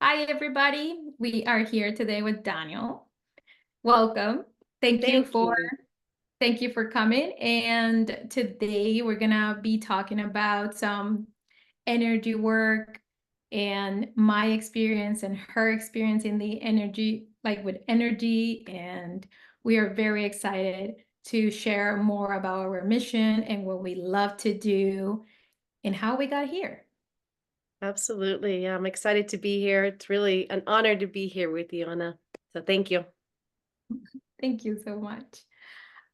Hi, everybody. We are here today with Daniel. Welcome. Thank you Thank for you. thank you for coming. And today we're gonna be talking about some energy work and my experience and her experience in the energy, like with energy. And we are very excited to share more about our mission and what we love to do and how we got here. Absolutely. Yeah, I'm excited to be here. It's really an honor to be here with you, Anna. So thank you. Thank you so much.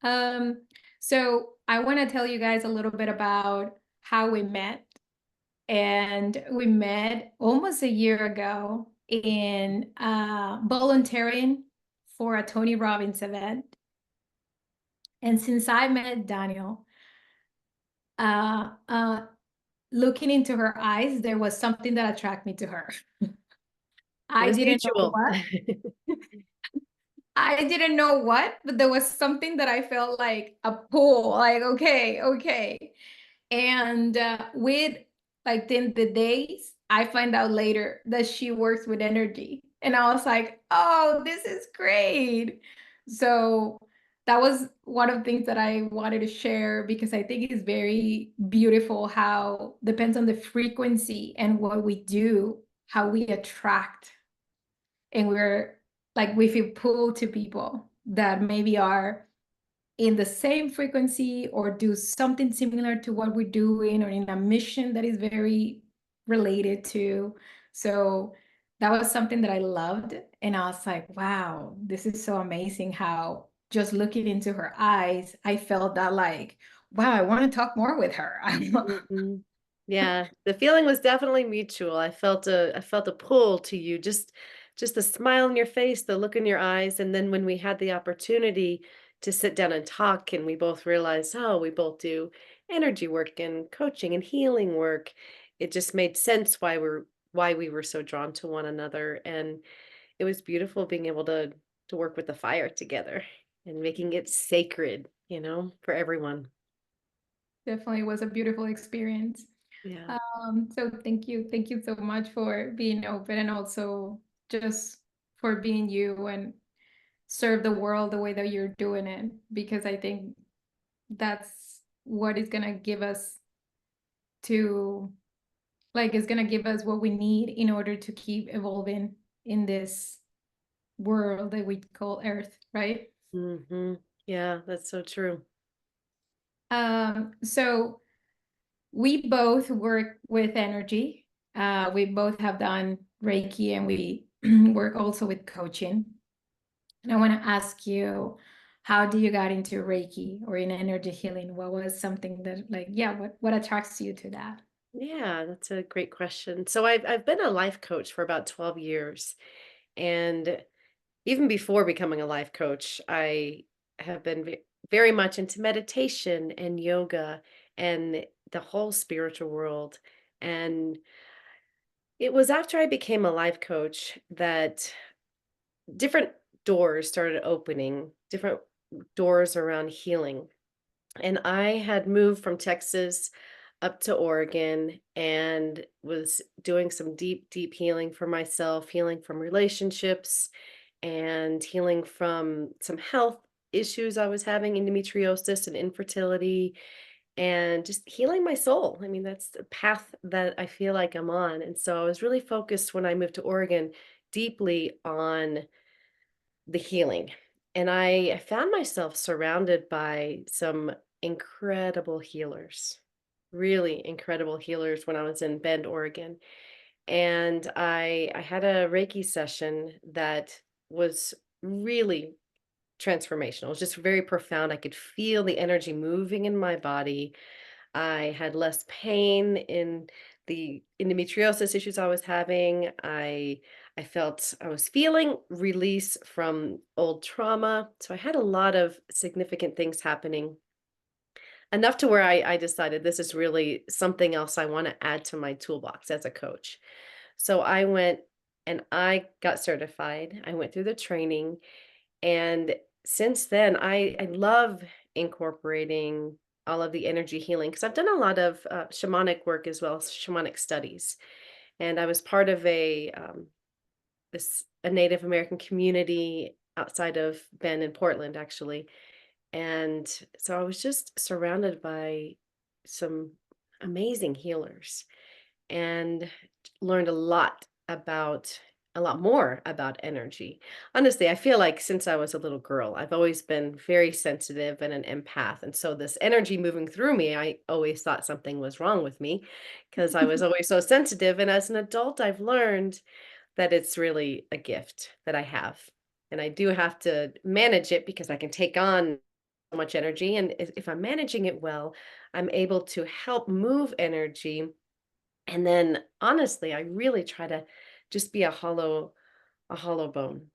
Um, so I want to tell you guys a little bit about how we met. And we met almost a year ago in volunteering for a Tony Robbins event. And since I met Daniel, uh, uh, looking into her eyes, there was something that attracted me to her. It I was didn't know mutual. what. I didn't know what, but there was something that I felt like a pull, like, okay, okay. And with like then the days, I find out later that she works with energy. And I was like, oh, this is great. So that was one of the things that I wanted to share because I think it's very beautiful how depends on the frequency and what we do, how we attract and we're like we feel pulled to people that maybe are in the same frequency or do something similar to what we're doing or in a mission that is very related to. So that was something that I loved. And I was like, wow, this is so amazing how just looking into her eyes, I felt that like, wow, I want to talk more with her. Mhm. Yeah, the feeling was definitely mutual. I felt a pull to you, just the smile on your face, the look in your eyes, and then when we had the opportunity to sit down and talk and we both realized, oh, we both do energy work and coaching and healing work, it just made sense why we were so drawn to one another. And it was beautiful being able to work with the fire together and making it sacred, for everyone. Definitely was a beautiful experience. Yeah. So thank you. Thank you so much for being open and also just for being you and serve the world the way that you're doing it, because I think that's what is gonna give us to like is gonna give us what we need in order to keep evolving in this world that we call Earth, right? Yeah, that's so true. So we both work with energy. We both have done Reiki and we work also with coaching. And I want to ask you, how do you got into Reiki or in energy healing? What was something that like, yeah, what attracts you to that? Yeah, that's a great question. So I've been a life coach for about 12 years. And even before becoming a life coach, I have been very much into meditation and yoga and the whole spiritual world. And it was after I became a life coach that different doors started opening, different doors around healing. And I had moved from Texas up to Oregon and was doing some deep, deep healing for myself, healing from relationships and healing from some health issues I was having, endometriosis and infertility, and just healing my soul. I mean, that's the path that I feel like I'm on. And so I was really focused when I moved to Oregon deeply on the healing. And I found myself surrounded by some incredible healers, really incredible healers when I was in Bend, Oregon. And I had a Reiki session that was really transformational. It was just very profound. I could feel the energy moving in my body. I had less pain in the endometriosis issues I was having. I felt I was feeling release from old trauma. So I had a lot of significant things happening. Enough to where I decided this is really something else I want to add to my toolbox as a coach. So I went and I got certified. I went through the training, and since then, I love incorporating all of the energy healing because I've done a lot of shamanic work as well, shamanic studies. And I was part of a this a Native American community outside of Bend in Portland, actually. And so I was just surrounded by some amazing healers and learned a lot more about energy. Honestly, I feel like since I was a little girl, I've always been very sensitive and an empath. And so this energy moving through me, I always thought something was wrong with me because I was always so sensitive. And as an adult, I've learned that it's really a gift that I have. And I do have to manage it because I can take on so much energy. And if I'm managing it well, I'm able to help move energy. And then honestly, I really try to just be a hollow bone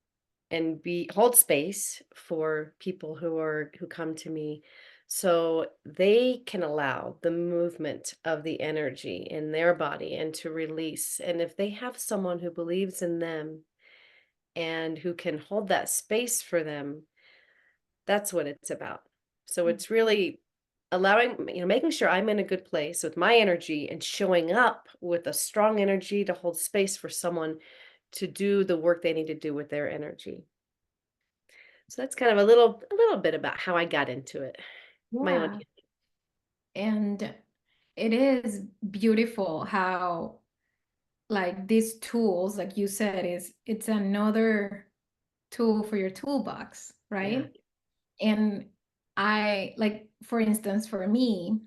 and be hold space for people who come to me so they can allow the movement of the energy in their body and to release. And if they have someone who believes in them and who can hold that space for them, that's what it's about. So it's really allowing, making sure I'm in a good place with my energy and showing up with a strong energy to hold space for someone to do the work they need to do with their energy. So that's kind of a little bit about how I got into it. My own Yeah. And it is beautiful how like these tools, like you said, is it's another tool for your toolbox, yeah. right? And I like, for instance, for me,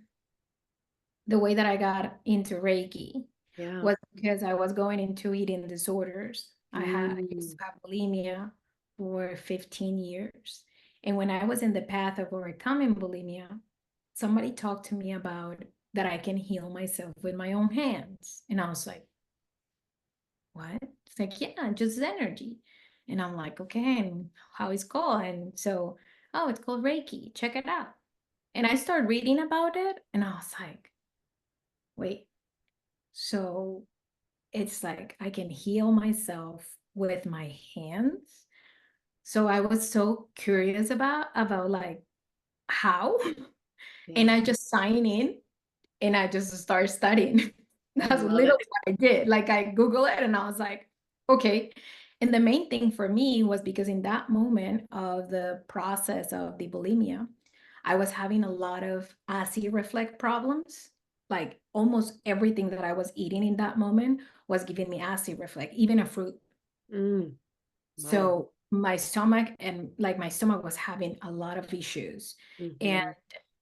the way that I got into Reiki Yeah. was because I was going into eating disorders. I used Mm, to have bulimia for 15 years. And when I was in the path of overcoming bulimia, somebody talked to me about that I can heal myself with my own hands. And I was like, what? It's like, yeah, just energy. And I'm like, okay, and how it's called? And so, oh, it's called Reiki. Check it out. And I started reading about it and I was like, wait, so it's like I can heal myself with my hands. So I was so curious about like how. And yeah. I just signed in and I just started studying. I That's love literally it. what I did. Like I Google it and I was like, okay. And the main thing for me was because in that moment of the process of the bulimia, I was having a lot of acid reflux problems. Like almost everything that I was eating in that moment was giving me acid reflux, even a fruit. Mm, wow. So my stomach and like my stomach was having a lot of issues. And Hmm.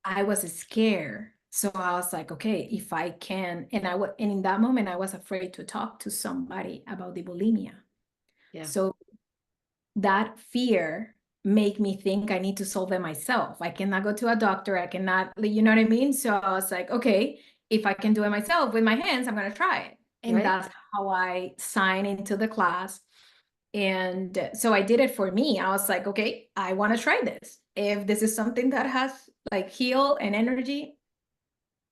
I was scared. So I was like, okay, if I can, and in that moment I was afraid to talk to somebody about the bulimia. Yeah. So that fear make me think I need to solve it myself. I cannot go to a doctor. I cannot, you know what I mean? So I was like, okay, if I can do it myself with my hands, I'm gonna try it. And Right. that's how I signed into the class. And so I did it for me. I was like, okay, I want to try this. If this is something that has like heal and energy.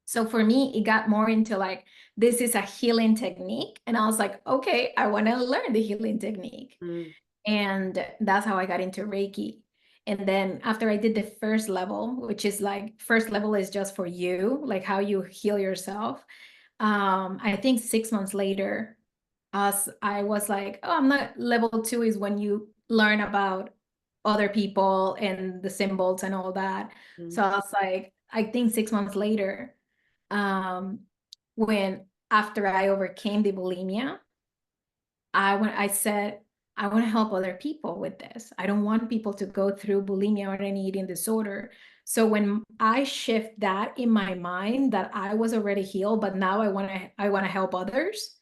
So for me, it got more into like, this is a healing technique. And I was like, okay, I want to learn the healing technique. Mm, And that's how I got into Reiki. And then after I did the first level, which is like, first level is just for you, like how you heal yourself. I think 6 months later, as I was like, oh, I'm not level two is when you learn about other people and the symbols and all that. So mm, I was like, I think 6 months later, um, when after I overcame the bulimia, I said, I want to help other people with this. I don't want people to go through bulimia or any eating disorder. So when I shift that in my mind that I was already healed, but now I want to help others,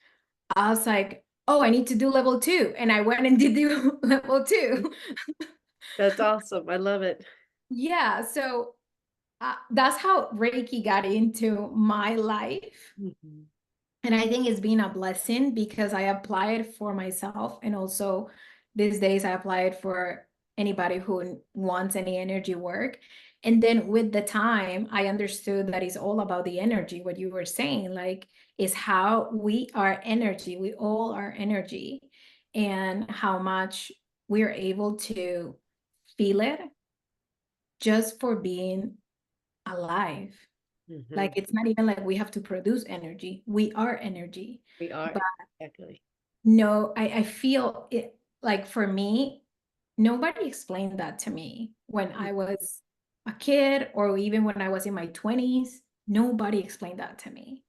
I was like, oh, I need to do level two. And I went and did the level mm. two. That's awesome. I love it. Yeah. So that's how Reiki got into my life. Mhm. And I think it's been a blessing because I apply it for myself. And also these days I apply it for anybody who wants any energy work. And then with the time, I understood that it's all about the energy, what you were saying, like is how we are energy, we all are energy, and how much we're able to feel it just for being alive. Like Mhm. it's not even like we have to produce energy, we are energy. We are. But Exactly. No, I feel it like for me, nobody explained that to me when Mm, I was a kid or even when I was in my 20s. Nobody explained that to me.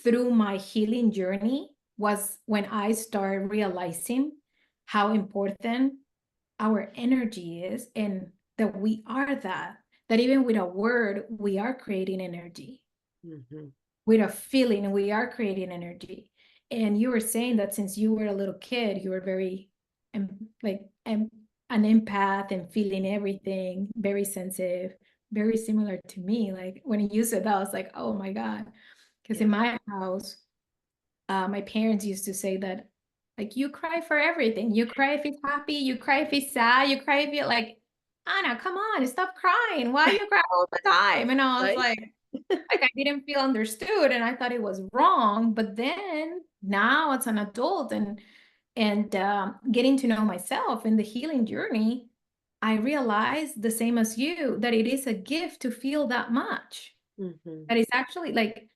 Through my healing journey was when I started realizing how important our energy is and that we are that, that even with a word, we are creating energy. mhm. With a feeling, we are creating energy. And you were saying that since you were a little kid, you were very like an empath and feeling everything, very sensitive, very similar to me. Like when you said that, I was like, oh my God. Because in Yeah, my house, my parents used to say that, like, you cry for everything. You cry if he's happy, you cry if he's sad, you cry if you're like, Anna, come on, stop crying. Why you cry all the time? And I was right? like I didn't feel understood and I thought it was wrong. But then now as an adult and getting to know myself in the healing journey, I realized the same as you that it is a gift to feel that much. Mhm. That it's actually like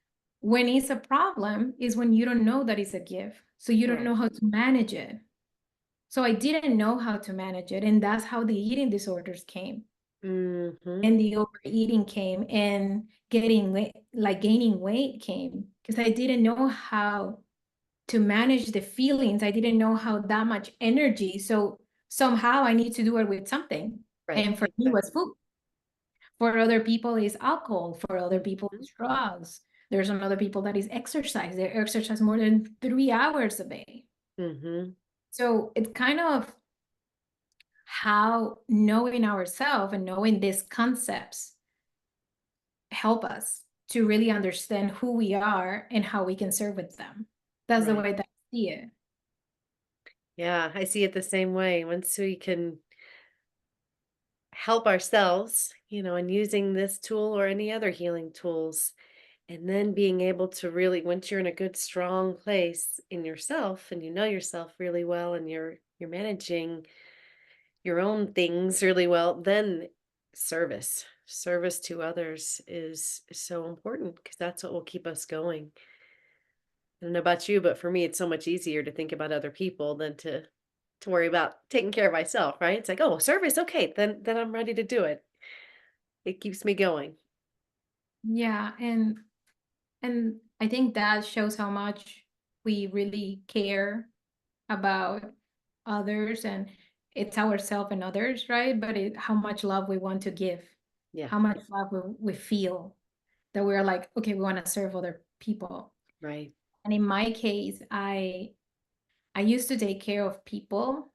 when it's a problem is when you don't know that it's a gift. So you don't Right. know how to manage it. So I didn't know how to manage it. And that's how the eating disorders came Mhm. and the overeating came and getting weight, like gaining weight came because I didn't know how to manage the feelings. I didn't know how that much energy. So somehow I need to do it with something. Right, And for me, it was exactly. food. For other people, it's alcohol. For other people, Mhm. it's drugs. There's some other people that is exercise. They exercise more than 3 hours a day. Mhm. So it's kind of how knowing ourselves and knowing these concepts help us to really understand who we are and how we can serve with them. That's the Right. way that I see it. Yeah, I see it the same way. Once we can help ourselves, and using this tool or any other healing tools, and then being able to really, once you're in a good, strong place in yourself and you know yourself really well and you're managing your own things really well, then service to others is so important because that's what will keep us going. I don't know about you, but for me, it's so much easier to think about other people than to worry about taking care of myself, right? It's like, oh, service, okay, then I'm ready to do it. It keeps me going. Yeah, and I think that shows how much we really care about others and it's ourselves and others, right? But how much love we want to give, Yeah, how much love we feel that we're like, okay, we want to serve other people. right. And in my case, I used to take care of people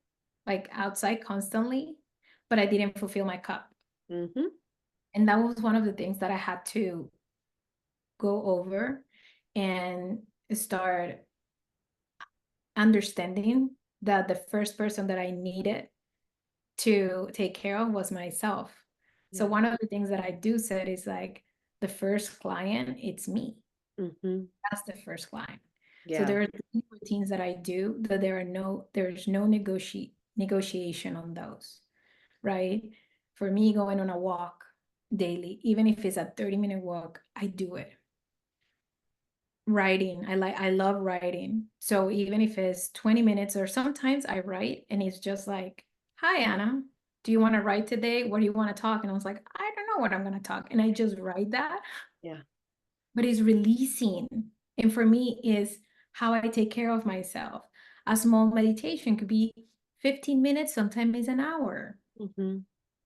like outside constantly, but I didn't fulfill my cup. Mm-hmm. And that was one of the things that I had to go over and start understanding that the first person that I needed to take care of was myself. So Yeah. one of the things that I do said is like the first client, it's me. Mm-hmm. That's the first client. So Yeah. there are routines that I do that there's no negotiation on those, right? For me, going on a walk daily, even if it's a 30-minute walk, I do it. Writing, I love writing. So even if it's 20 minutes or sometimes I write and it's just like, hi Anna, do you want to write today? What do you want to talk? And I was like, I don't know what I'm going to talk. And I just write that, Yeah. but it's releasing. And for me is how I take care of myself. A small meditation could be 15 minutes, sometimes it's an hour. Mm-hmm.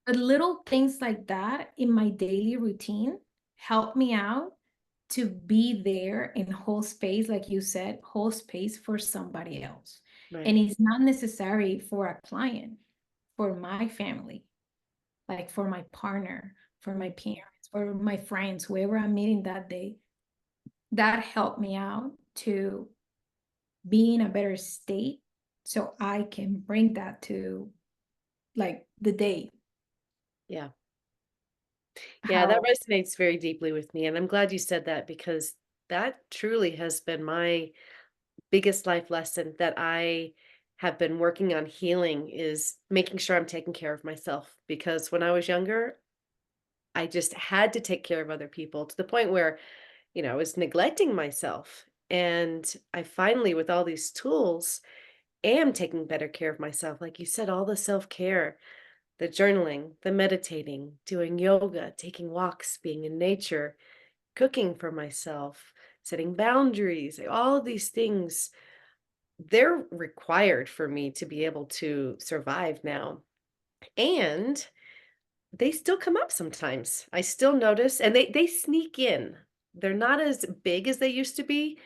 But little things like that in my daily routine help me out to be there in whole space, like you said, whole space for somebody else. Right. And it's not necessary for a client, for my family, like for my partner, for my Mm. parents, for my friends, whoever I'm meeting that day. That helped me out to be in a better state so I can bring that to like the day. Yeah. Yeah, that How resonates very deeply with me. And I'm glad you said that because that truly has been my biggest life lesson that I have been working on healing is making sure I'm taking care of myself. Because when I was younger, I just had to take care of other people to the point where, I was neglecting myself. And I finally, with all these tools, am taking better care of myself. Like you said, all the self care, the journaling, the meditating, doing yoga, taking walks, being in nature, cooking for myself, setting boundaries, all of these things, they're required for me to be able to survive now. And they still come up sometimes. I still notice, and they sneak in. They're not as big as they used to be.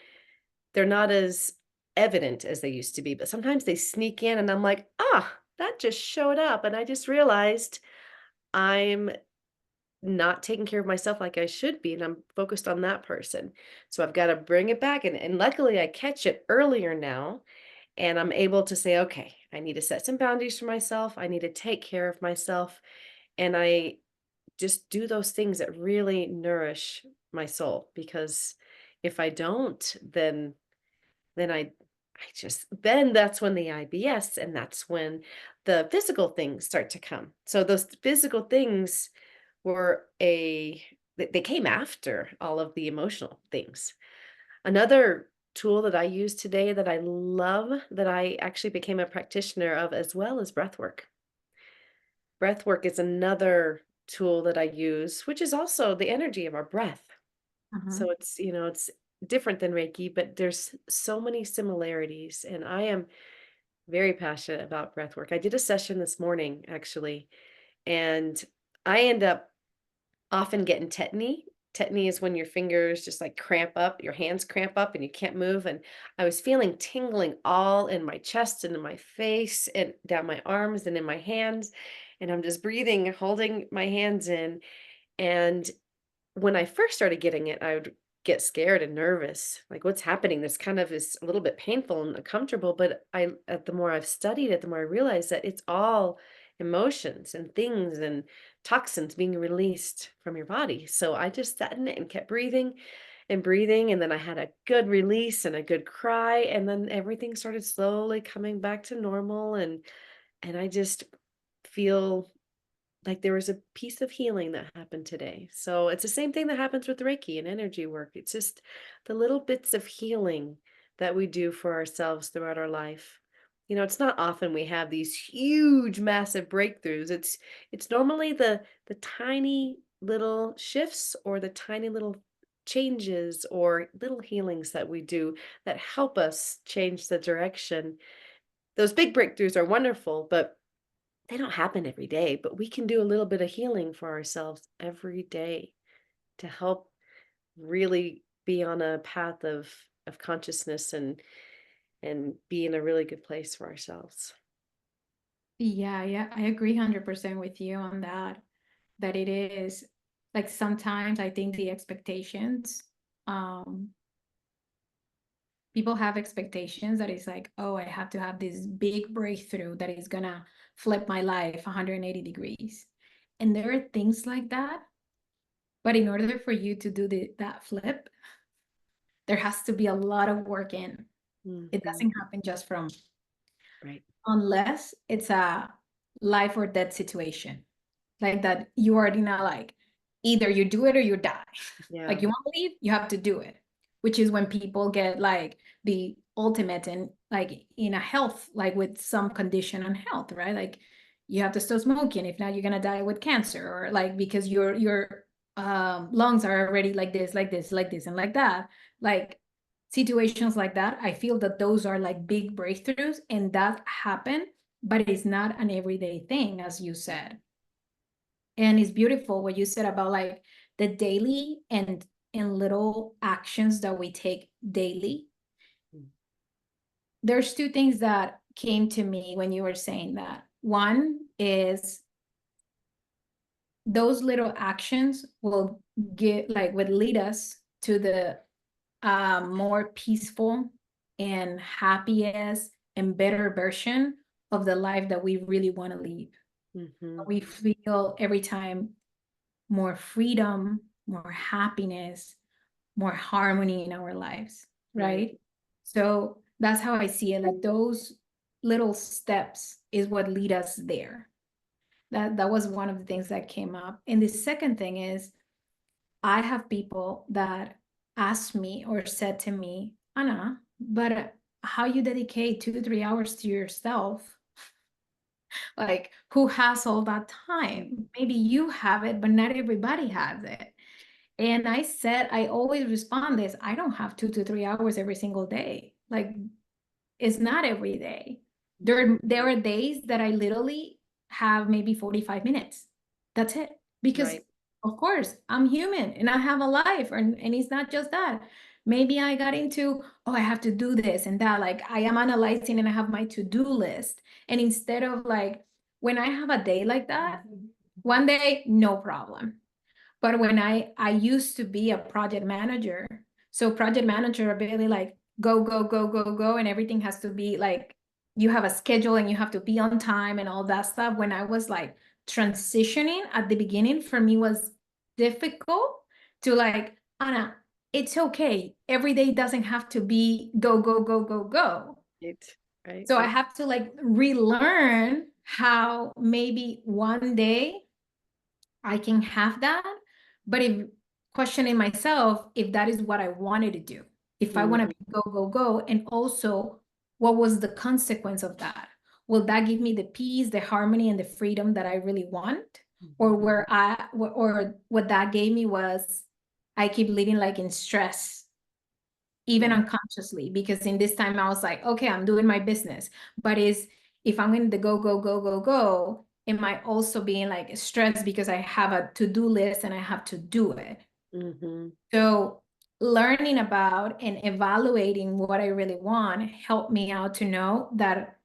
They're not as evident as they used to be, but sometimes they sneak in and I'm like, "Ah, that just showed up." And I just realized I'm not taking care of myself like I should be, and I'm focused on that person. So I've got to bring it back. And luckily I catch it earlier now. And I'm able to say, okay, I need to set some boundaries for myself. I need to take care of myself. And I just do those things that really nourish my soul, because if I don't, then I just then that's when the IBS, and that's when the physical things start to come. So those physical things were they came after all of the emotional things. Another tool that I use today that I love, that I actually became a practitioner of as well, as breath work. Breath work is another tool that I use, which is also the energy of our breath. Uh-huh. So it's different than Reiki, but there's so many similarities. And I am very passionate about breath work. I did a session this morning, actually, and I end up often getting tetany. Tetany is when your fingers just like cramp up, your hands cramp up and you can't move. And I was feeling tingling all in my chest and in my face and down my arms and in my hands. And I'm just breathing, holding my hands in. And when I first started getting it, I would get scared and nervous. Like, what's happening? This kind of is a little bit painful and uncomfortable. But the more I've studied it, the more I realize that it's all emotions and things and toxins being released from your body. So I just sat in it and kept breathing and breathing. And then I had a good release and a good cry. And then everything started slowly coming back to normal. And I just feel like there was a piece of healing that happened today. So it's the same thing that happens with Reiki and energy work. It's just the little bits of healing that we do for ourselves throughout our life. It's not often we have these huge, massive breakthroughs. It's normally the tiny little shifts or the tiny little changes or little healings that we do that help us change the direction. Those big breakthroughs are wonderful, but they don't happen every day, but we can do a little bit of healing for ourselves every day to help really be on a path of consciousness and be in a really good place for ourselves. Yeah, yeah, I agree 100% with you on that. That it is like sometimes I think the expectations, um, people have expectations that is like, oh, I have to have this big breakthrough that is gonna flip my life 180 degrees. And there are things like that, but in order for you to do that flip, there has to be a lot of work in. It Mhm. doesn't happen just from, Right. unless it's a life or death situation. Like that you already know, like either you do it or you die. Like Yeah. you want to leave, you have to do it. Which is when people get like the ultimate and like in a health, like with some condition on health, right? Like you have to stop smoking. If not, you're gonna die with cancer, or like because your lungs are already like this, like this, like this, and like that. Like situations like that, I feel that those are like big breakthroughs and that happen, but it's not an everyday thing, as you said. And it's beautiful what you said about like the daily and little actions that we take daily. Mm. There's two things that came to me when you were saying that. One is those little actions will get like would lead us to the more peaceful and happiest and better version of the life that we really want to live. Mhm. We feel every time more freedom, more happiness, more harmony in our lives, Right. right? So that's how I see it. Like those little steps is what lead us there. That was one of the things that came up. And the second thing is I have people that asked me or said to me, Anna, but how you dedicate 2 to 3 hours to yourself? Like, who has all that time? Maybe you have it, but not everybody has it. And I said, I always respond this, I don't have 2 to 3 hours every single day. Like, it's not every day. There are days that I literally have maybe 45 minutes. That's it. Because Right. of course I'm human and I have a life, and it's not just that. Maybe I got into, oh, I have to do this and that. Like I am analyzing and I have my to-do list. And instead of like when I have a day like that, one day, no problem. But when I used to be a project manager, so project manager are really like go, go, go, go, go, and everything has to be like you have a schedule and you have to be on time and all that stuff. When I was like transitioning at the beginning, for me was difficult to like, Anna, it's okay. Every day doesn't have to be go, go, go, go, go. Right. Right. So I Right. have to like relearn how maybe one day I can have that. But if questioning myself, if that is what I wanted to do, if I want to Mhm. be go, go, go, and also what was the consequence of that? Will that give me the peace, the harmony, and the freedom that I really want? Or Mhm. where or what that gave me was I keep living like in stress even Yeah. unconsciously, because in this time I was like, okay, I'm doing my business, but is if I'm going to go, go, go, go, go, am I also being like stressed because I have a to-do list and I have to do it? Mhm. So learning about and evaluating what I really want helped me out to know that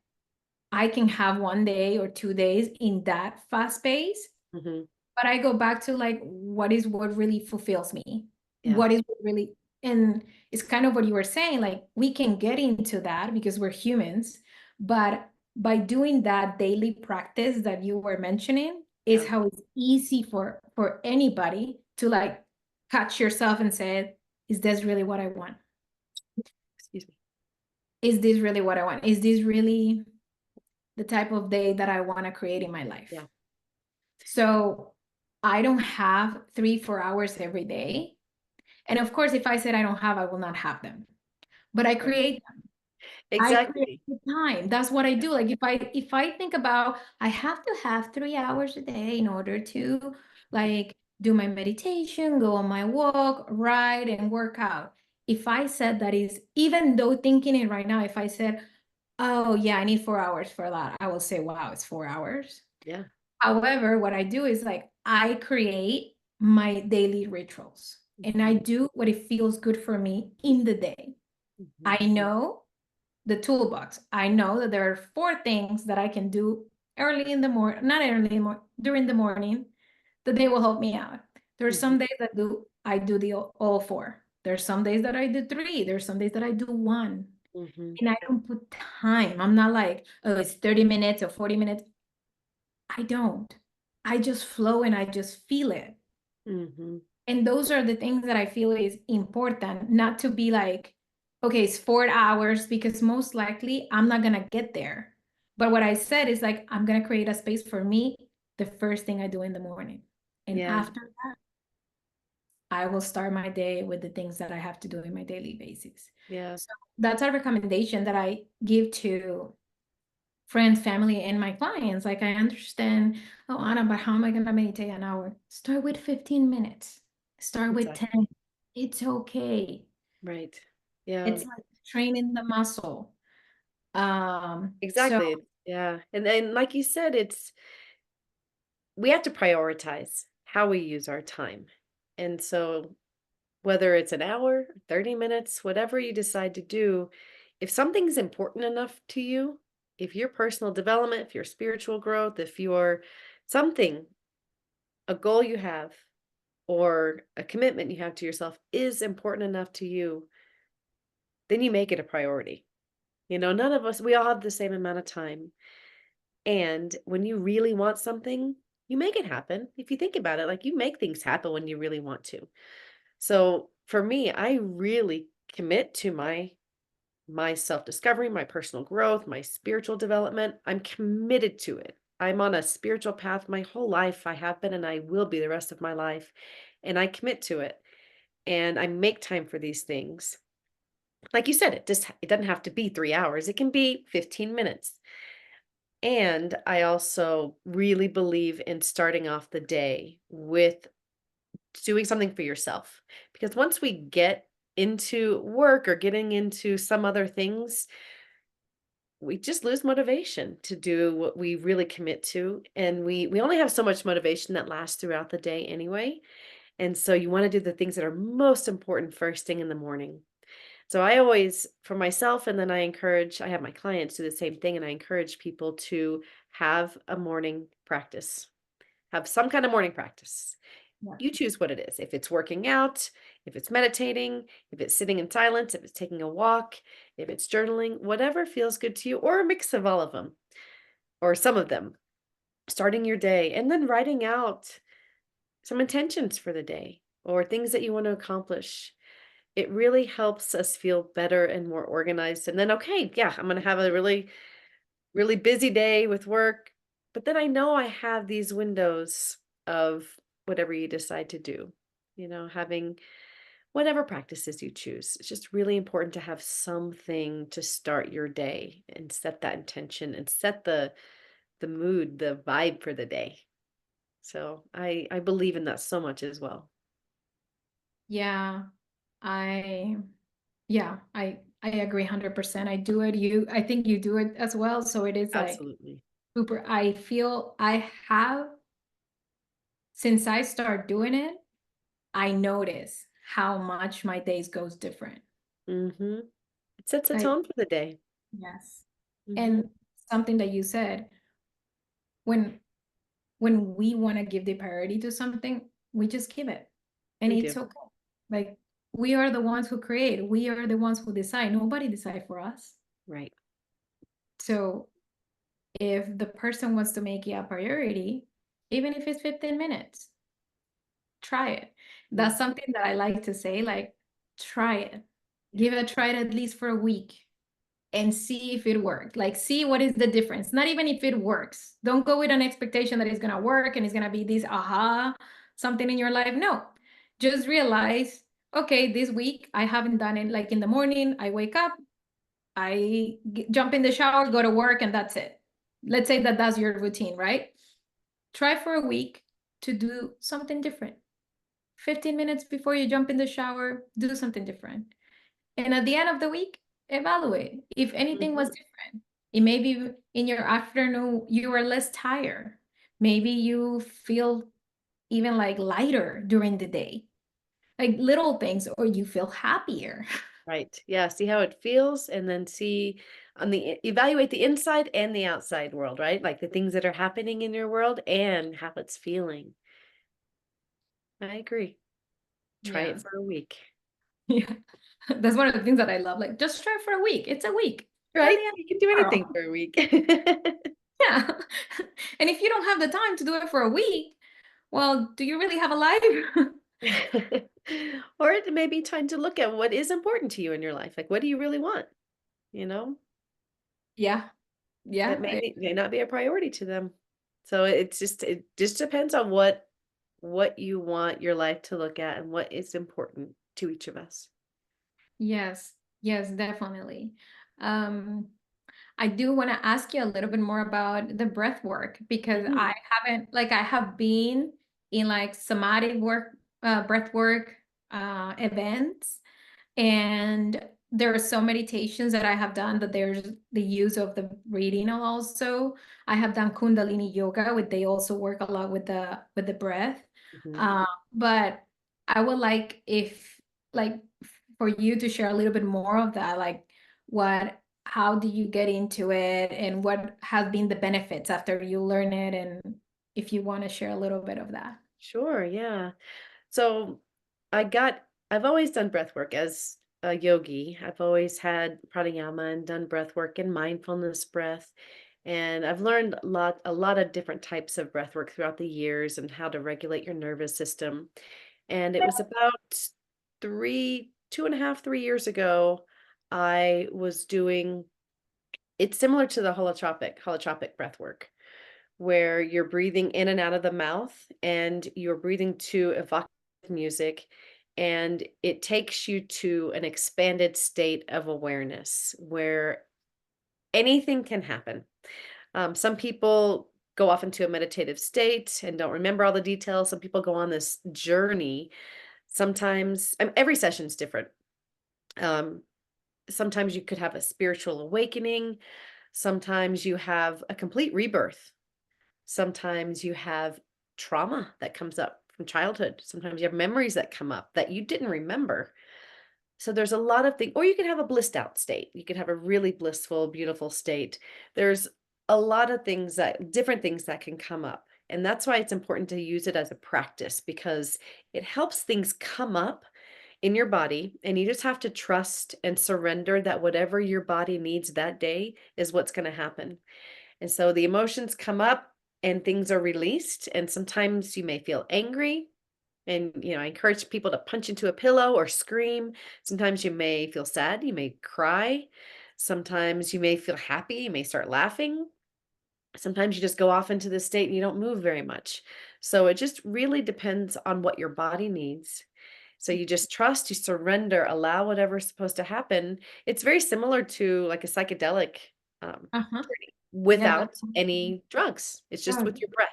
I can have 1 day or 2 days in that fast pace, Mhm. but I go back to like what is what really fulfills me? Yeah. What is what really, and it's kind of what you were saying, like we can get into that because we're humans, but by doing that daily practice that you were mentioning is Yeah. how it's easy for anybody to like catch yourself and say, is this really what I want? Excuse me. Is this really what I want? Is this really the type of day that I want to create in my life? Yeah. So I don't have 3 4 hours every day. And of course, if I said I don't have, I will not have them. But Right. I create Exactly. the time. That's what I do. Like if I think about I have to have 3 hours a day in order to like do my meditation, go on my walk, ride, and work out. If I said that is, even though thinking it right now, if I said, oh yeah, I need 4 hours for that, I will say, wow, it's 4 hours. Yeah. However, what I do is like I create my daily rituals and I Mhm. do what it feels good for me in the day. Mhm. I know the toolbox. I know that there are 4 things that I can do early in the morning, not early in the morning, during the morning, that they will help me out. There are some Mhm. days that I do the all four. There's some days that I do three. There's some days that I do one. Mhm. And I don't put time. I'm not like, oh, it's 30 minutes or 40 minutes. I don't. I just flow and I just feel it. Mhm. And those are the things that I feel is important, not to be like, okay, it's 4 hours because most likely I'm not gonna get there. But what I said is like, I'm gonna create a space for me the first thing I do in the morning. And Yeah. after that, I will start my day with the things that I have to do in my daily basis. Yeah. So that's a recommendation that I give to friends, family, and my clients. Like I understand, oh Anna, but how am I gonna meditate an hour? Start with 15 minutes. Start with Exactly. 10. It's okay. Right. Yeah. It's like training the muscle. So Exactly. Yeah. And then like you said, it's we have to prioritize how we use our time. And so whether it's an hour, 30 minutes, whatever you decide to do, if something's important enough to you, if your personal development, if your spiritual growth, if your something, a goal you have, or a commitment you have to yourself is important enough to you, then you make it a priority. You know, none of us, we all have the same amount of time. And when you really want something, you make it happen. If you think about it, like you make things happen when you really want to. So for me, I really commit to my self-discovery, my personal growth, my spiritual development. I'm committed to it. I'm on a spiritual path my whole life. I have been and I will be the rest of my life. And I commit to it. And I make time for these things. Like you said, it doesn't have to be 3 hours. It can be 15 minutes. And I also really believe in starting off the day with doing something for yourself. Because once we get into work or getting into some other things, we just lose motivation to do what we really commit to. And we only have so much motivation that lasts throughout the day anyway. And so you want to do the things that are most important first thing in the morning. So I always, for myself, and then I have my clients do the same thing, and I encourage people to have a morning practice, have some kind of morning practice. Yeah. You choose what it is. If it's working out, if it's meditating, if it's sitting in silence, if it's taking a walk, if it's journaling, whatever feels good to you, or a mix of all of them, or some of them, starting your day and then writing out some intentions for the day or things that you want to accomplish. It really helps us feel better and more organized. And then, okay, yeah, I'm going to have a really, really busy day with work. But then I know I have these windows of whatever you decide to do, having whatever practices you choose. It's just really important to have something to start your day and set that intention and set the mood, the vibe for the day. So I believe in that so much as well. Yeah, I I agree 100%. I do it. I think you do it as well. So it is like Absolutely. super. I feel I have since I start doing it, I notice how much my days goes different. Hmm. It sets a Like, tone for the day. yes. Hmm. And something that you said, when when we want to give the priority to something, we just give it. And We it's do. okay. Like we are the ones who create. We are the ones who decide. Nobody decide for us. Right. So if the person wants to make it a priority, even if it's 15 minutes, try it. That's Mm. something that I like to say, like, try it. Yeah. Give it a try at least for a week and see if it works. Like, see what is the difference. Not even if it works. Don't go with an expectation that it's gonna work and it's gonna be this aha, something in your life. No, just realize, okay, this week I haven't done it. Like in the morning, I wake up, jump in the shower, go to work, and that's it. Let's say that that's your routine, right? Try for a week to do something different. 15 minutes before you jump in the shower, do something different. And at the end of the week, evaluate if anything was Hmm. different. It may be in your afternoon, you are less tired. Maybe you feel even like lighter during the day, like little things, or you feel happier. Right. Yeah. See how it feels and then see evaluate the inside and the outside world, right? Like the things that are happening in your world and how it's feeling. I agree. Try it Yes. for a week. Yeah. That's one of the things that I love. Like, just try for a week. It's a week. At Right? the end You can do of anything tomorrow. for a week. Yeah. And if you don't have the time to do it for a week, well, do you really have a life? Or it may be time to look at what is important to you in your life. Like, what do you really want? You know, Yeah. that Yeah. may not be a priority to them. So it just depends on what you want your life to look at and what is important to each of us. Yes. Yes, definitely. Um, I do want to ask you a little bit more about the breath work because Mhm. I have been in like somatic work, breath work events. And there are some meditations that I have done that there's the use of the breathing also. I have done Kundalini yoga, which they also work a lot with the breath. Mhm. Uh, but I would like if like for you to share a little bit more of that, like how do you get into it and what have been the benefits after you learn it, and if you want to share a little bit of that. Sure, yeah. So I've always done breath work as a yogi. I've always had pranayama and done breath work and mindfulness breath. And I've learned a lot of different types of breath work throughout the years and how to regulate your nervous system. And it was about 2.5, 3 years ago, I was doing it's similar to the holotropic breath work, where you're breathing in and out of the mouth and you're breathing to evocative music and it takes you to an expanded state of awareness where anything can happen. Some people go off into a meditative state and don't remember all the details. Some people go on this journey. Sometimes, every session's different. Um, Sometimes you could have a spiritual awakening. Sometimes you have a complete rebirth. Sometimes you have trauma that comes up from childhood. Sometimes you have memories that come up that you didn't remember. So there's a lot of things, or you could have a blissed out state. You could have a really blissful, beautiful state. There's a lot of things that, different things that can come up. And that's why it's important to use it as a practice because it helps things come up in your body. And you just have to trust and surrender that whatever your body needs that day is what's going to happen. And so the emotions come up and things are released. And sometimes you may feel angry, and, I encourage people to punch into a pillow or scream. Sometimes you may feel sad, you may cry. Sometimes you may feel happy, you may start laughing. Sometimes you just go off into the state and you don't move very much. So it just really depends on what your body needs. So you just trust, you surrender, allow whatever's supposed to happen. It's very similar to like a psychedelic Uh-huh. journey Yeah, without that's any drugs. It's just oh, with your breath.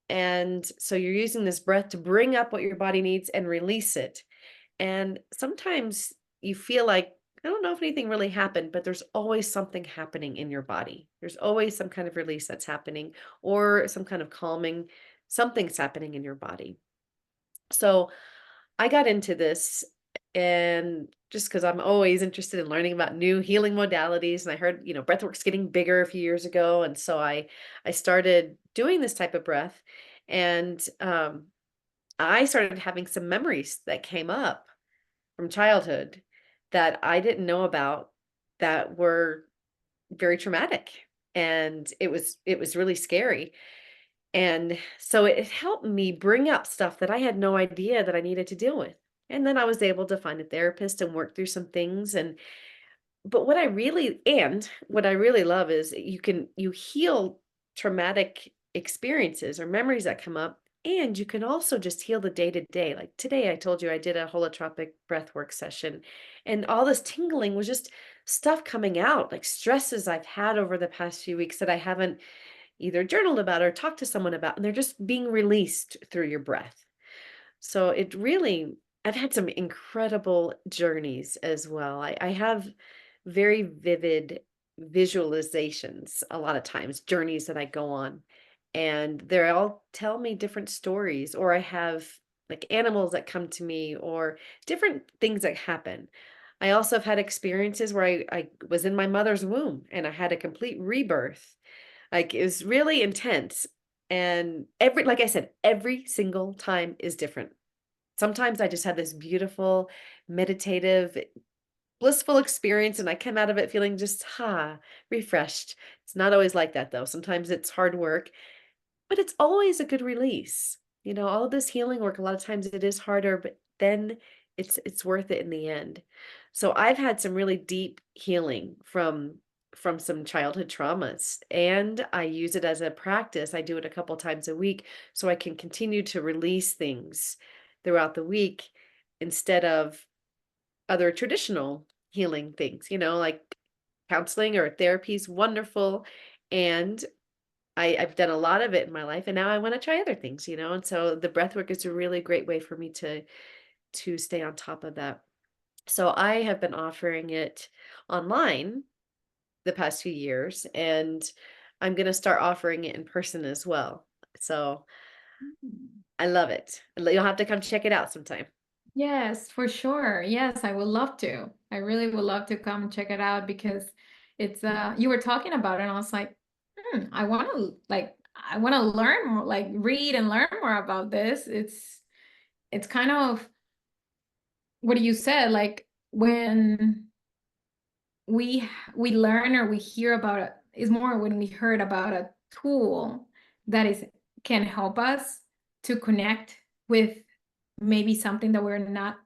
And so you're using this breath to bring up what your body needs and release it. And sometimes you feel like, I don't know if anything really happened, but there's always something happening in your body. There's always some kind of release that's happening or some kind of calming. Something's happening in your body. So I got into this and just because I'm always interested in learning about new healing modalities. And I heard, breathwork's getting bigger a few years ago. And so I started doing this type of breath. And I started having some memories that came up from childhood that I didn't know about that were very traumatic. And it was really scary. And so it helped me bring up stuff that I had no idea that I needed to deal with. And then I was able to find a therapist and work through some things. But what I really love is you heal traumatic experiences or memories that come up, and you can also just heal the day to day. Like today I told you I did a holotropic breathwork session, and all this tingling was just stuff coming out, like stresses I've had over the past few weeks that I haven't either journaled about or talked to someone about, and they're just being released through your breath. So I've had some incredible journeys as well. I have very vivid visualizations a lot of times, journeys that I go on, and they all tell me different stories, or I have like animals that come to me, or different things that happen. I also have had experiences where I was in my mother's womb and I had a complete rebirth. Like it was really intense. And like I said, every single time is different. Sometimes I just had this beautiful, meditative, blissful experience and I come out of it feeling just, refreshed. It's not always like that though. Sometimes it's hard work, but it's always a good release. All of this healing work, a lot of times it is harder, but then it's worth it in the end. So I've had some really deep healing from some childhood traumas, and I use it as a practice. I do it a couple times a week so I can continue to release things throughout the week instead of other traditional healing things, like counseling or therapy is wonderful. And I've done a lot of it in my life, and now I want to try other things, and so the breath work is a really great way for me to stay on top of that. So I have been offering it online the past few years, and I'm going to start offering it in person as well. So I love it. You'll have to come check it out sometime. yes, for sure. Yes, I would love to. I really would love to come check it out because it's you were talking about it and I was like, I want to learn more, like read and learn more about this. It's kind of what you said, like when we learn or we hear about it is more when we heard about a tool that is can help us to connect with maybe something that we're not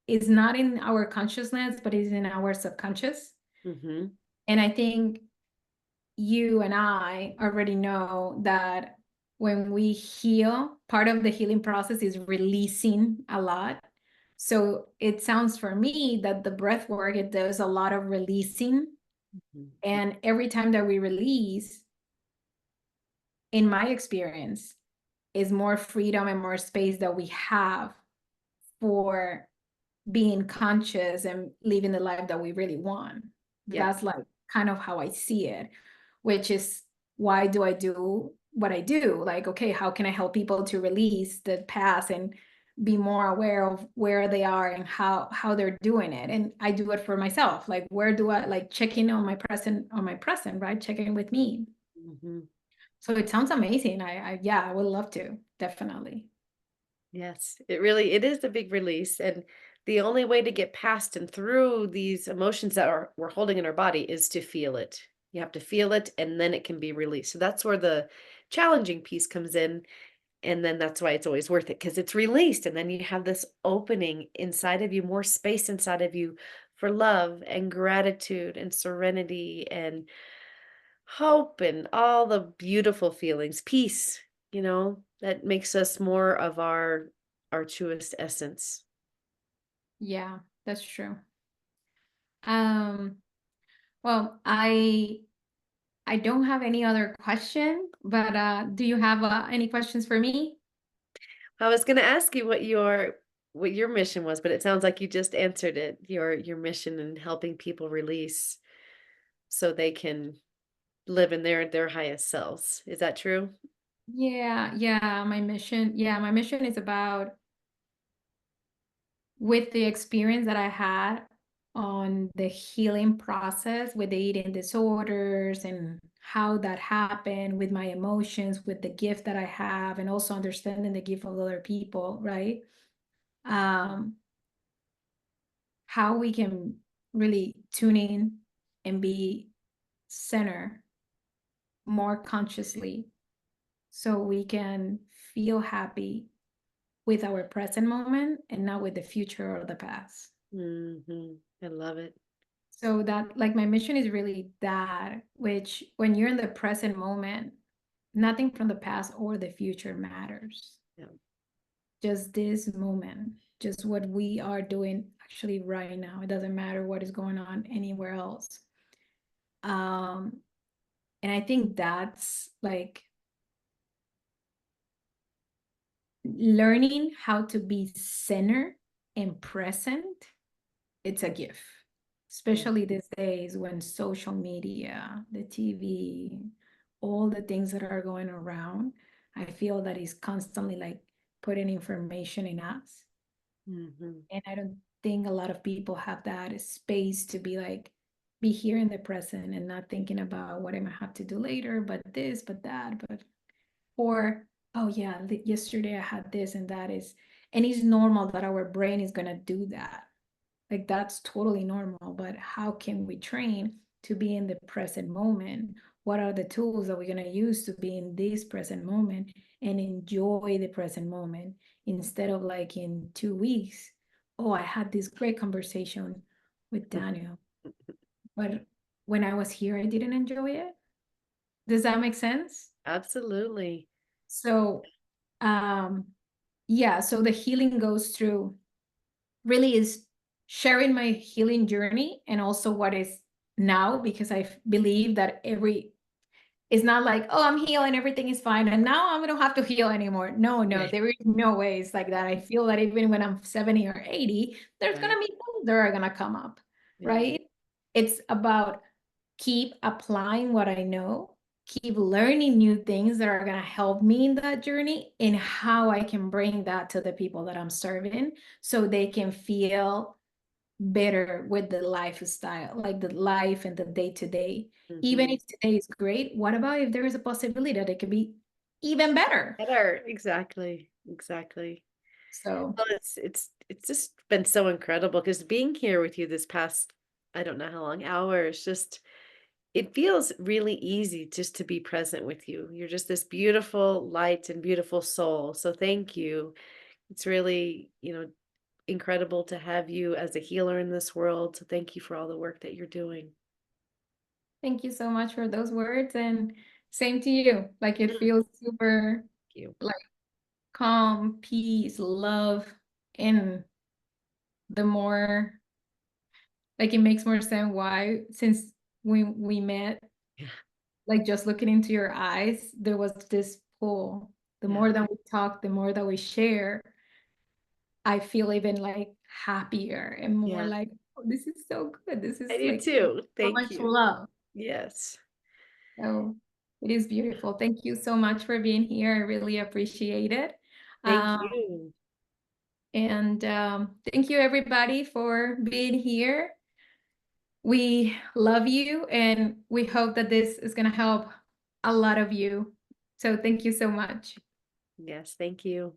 is not in our consciousness, but is in our subconscious. Hmm. And I think you and I already know that when we heal, part of the healing process is releasing a lot. So it sounds for me that the breath work, it does a lot of releasing. Mhm. And every time that we release, in my experience, is more freedom and more space that we have for being conscious and living the life that we really want. Yeah. That's like kind of how I see it, which is why do I do what I do? Like, okay, how can I help people to release the past and be more aware of where they are and how they're doing it? And I do it for myself. Like, where do I like check in on my present, right? Check in with me. Mhm. So it sounds amazing. Yeah, I would love to, definitely. Yes, it is a big release, and the only way to get past and through these emotions that we're holding in our body is to feel it. You have to feel it, and then it can be released. So that's where the challenging piece comes in, and then that's why it's always worth it because it's released, and then you have this opening inside of you, more space inside of you for love and gratitude and serenity and hope and all the beautiful feelings, peace, that makes us more of our truest essence. Yeah, that's true. Um, well, I don't have any other question, but do you have any questions for me? I was going to ask you what your mission was, but it sounds like you just answered it. Your mission in helping people release so they can live in their highest selves. Is that true? Yeah, my mission is about with the experience that I had on the healing process with the eating disorders and how that happened with my emotions, with the gift that I have, and also understanding the gift of other people, right? Um, how we can really tune in and be center more consciously so we can feel happy with our present moment and not with the future or the past. I love it. So that like my mission is really that, which when you're in the present moment, nothing from the past or the future matters. Yeah. Just this moment, just what we are doing actually right now. It doesn't matter what is going on anywhere else. Um, and I think that's like learning how to be centered and present. It's a gift, Yeah. especially these days when social media, the TV, all the things that are going around. I feel that is constantly like putting information in us. hmm And I don't think a lot of people have that space to be like, be here in the present and not thinking about what I might have to do later, but this, but that, but, or, oh yeah, yesterday I had this and that is, and it's normal that our brain is going to do that. Like that's totally normal, but how can we train to be in the present moment? What are the tools that we're going to use to be in this present moment and enjoy the present moment instead of like in 2 weeks? Oh, I had this great conversation with Daniel, but when I was here, I didn't enjoy it. Does that make sense? Absolutely. So, um, yeah, so the healing goes through really is sharing my healing journey and also what is now because I believe that every it's not like oh I'm healed and everything is fine and now I don't have to heal anymore. No, Right. there is no way it's like that. I feel that even when I'm 70 or 80, there's gonna Right. be things that are gonna come up, Yeah. right? It's about keep applying what I know, keep learning new things that are gonna help me in that journey and how I can bring that to the people that I'm serving so they can feel better with the lifestyle, like the life and the day to day. Even hmm if today is great, what about if there is a possibility that it could be even better? Better. Exactly. Exactly. So Well, it's just been so incredible because being here with you this past, I don't know how long, hours, just it feels really easy just to be present with you. You're just this beautiful light and beautiful soul. So thank you. It's really, incredible to have you as a healer in this world. So thank you for all the work that you're doing. thank you so much for those words and same to you. Like it Thank feels super you. like calm, peace, love, and the more like it makes more sense why since we met, Yeah. like just looking into your eyes, there was this pull. The Yeah. more that we talk, the more that we share, I feel even like happier and more Yeah. like, oh, this is so good. This I is do like too. so Thank much you. love. Yes. So it is beautiful. Thank you so much for being here. I really appreciate it. Thank Um, you. and thank you everybody for being here. We love you and we hope that this is going to help a lot of you. So thank you so much. Yes, thank you.